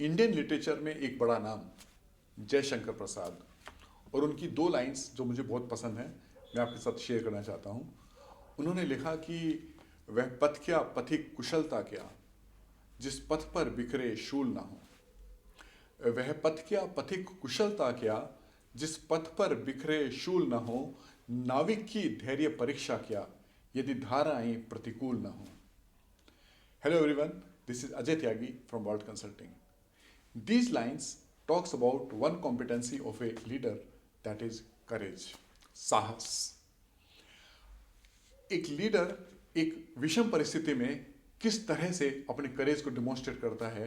Indian literature में एक बड़ा नाम जयशंकर प्रसाद, और उनकी दो लाइंस जो मुझे बहुत पसंद हैं, मैं आपके साथ शेयर करना चाहता हूँ। उन्होंने लिखा कि वह पथ क्या पथिक कुशलता क्या, जिस पथ पर बिखरे शूल ना हो। वह पथ क्या पथिक कुशलता क्या, जिस पथ पर बिखरे शूल न हो। नाविक की धैर्य परीक्षा क्या, यदि धाराएं प्रतिकूल न हो। Hello everyone, this is Ajay Tyagi from World Consulting. These lines talks about one competency of a leader, that is courage, साहस। एक लीडर एक विषम परिस्थिति में किस तरह से अपने करेज को डिमॉन्स्ट्रेट करता है,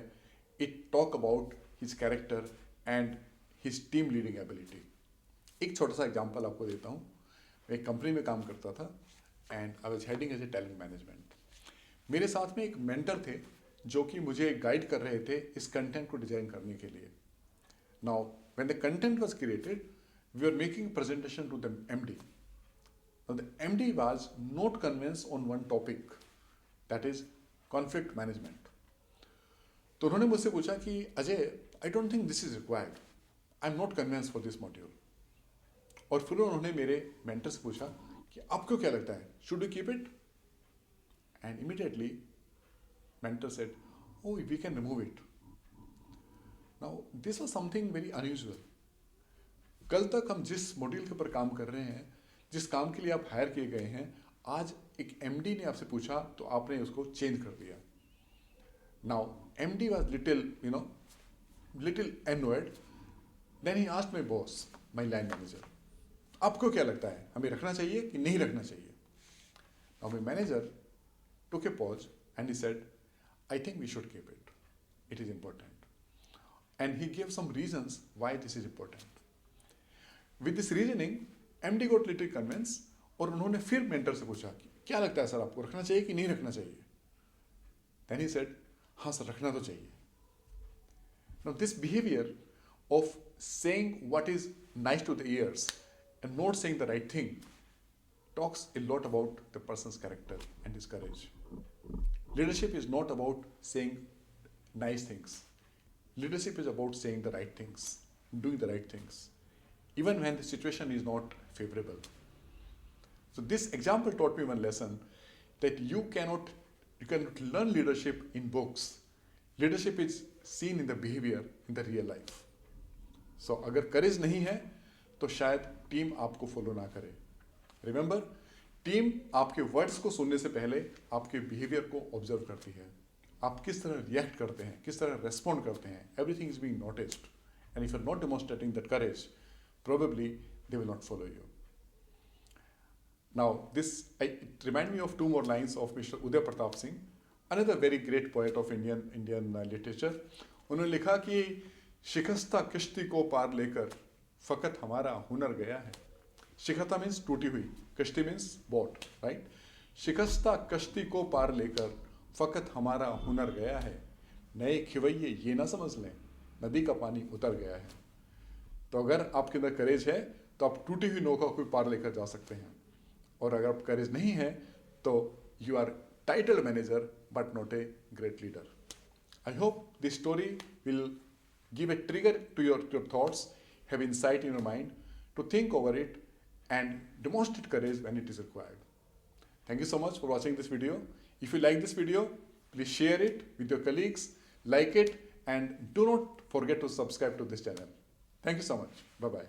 it talk about his character and his team leading ability. एक छोटा सा एग्जांपल आपको देता हूँ। मैं एक कंपनी में काम करता था and I was heading as a talent management. मेरे साथ में एक मेंटर थे जो कि मुझे गाइड कर रहे थे इस कंटेंट को डिजाइन करने के लिए। Now when the content was created, we are making presentation to the MD. Now the MD was not convinced on one topic, that is conflict management. तो उन्होंने मुझसे पूछा कि Ajay, I don't think this is required, I am not convinced for this module. और फिर उन्होंने मेरे mentor से पूछा कि आपको क्या लगता है, should we keep it? And immediately, mentor said, "Oh, we can remove it." Now, this was something very unusual. कल तक हम जिस मॉड्यूल के ऊपर काम कर रहे हैं, जिस काम के लिए आप हायर किए गए हैं, आज एक एमडी ने आपसे पूछा तो आपने उसको चेंज कर दिया। Now MD was little annoyed. Then he asked my boss, my line manager, आपको क्या लगता है, हमें रखना चाहिए कि नहीं रखना चाहिए? Now my manager took a pause and he said, I think we should keep it. It is important. And he gave some reasons why this is important. With this reasoning, MD got little convinced और उन्होंने फिर mentor से पूछा कि क्या लगता है sir, आपको रखना चाहिए कि नहीं रखना चाहिए? Then he said, हाँ सर, रखना तो चाहिए. Now this behavior of saying what is nice to the ears and not saying the right thing talks a lot about the person's character and his courage. Leadership is not about saying nice things. Leadership is about saying the right things, doing the right things, even when the situation is not favorable. So this example taught me one lesson, that you cannot learn leadership in books. Leadership is seen in the behavior in the real life. So अगर courage नहीं है तो शायद team आपको follow ना करे। Remember, team आपके words को सुनने से पहले आपके बिहेवियर को ऑब्जर्व करती है। आप किस तरह रिएक्ट करते हैं, किस तरह रेस्पॉन्ड करते हैं, everything is being noticed, and if you are not demonstrating that courage, probably they will not follow you. Now this it remind me of two more lines of mister Uday Pratap Singh, another very great poet of Indian literature. उन्होंने लिखा कि शिकस्ता किश्ती को पार लेकर फकत हमारा हुनर गया है। शिकस्ता मीन्स टूटी हुई, कश्ती मीन्स बोट, राइट? शिकस्ता कश्ती को पार लेकर फकत हमारा हुनर गया है। नए खिवैये ये ना समझ लें, नदी का पानी उतर गया है। तो अगर आपके अंदर करेज है तो आप टूटी हुई नौका को पार लेकर जा सकते हैं, और अगर आप करेज नहीं है तो you are title manager but not a great leader. I hope this story will give a trigger to your thoughts, have insight in your mind to think over it and demonstrate courage when it is required. Thank you so much for watching this video. If you like this video, please share it with your colleagues, like it, and do not forget to subscribe to this channel. Thank you so much. Bye-bye.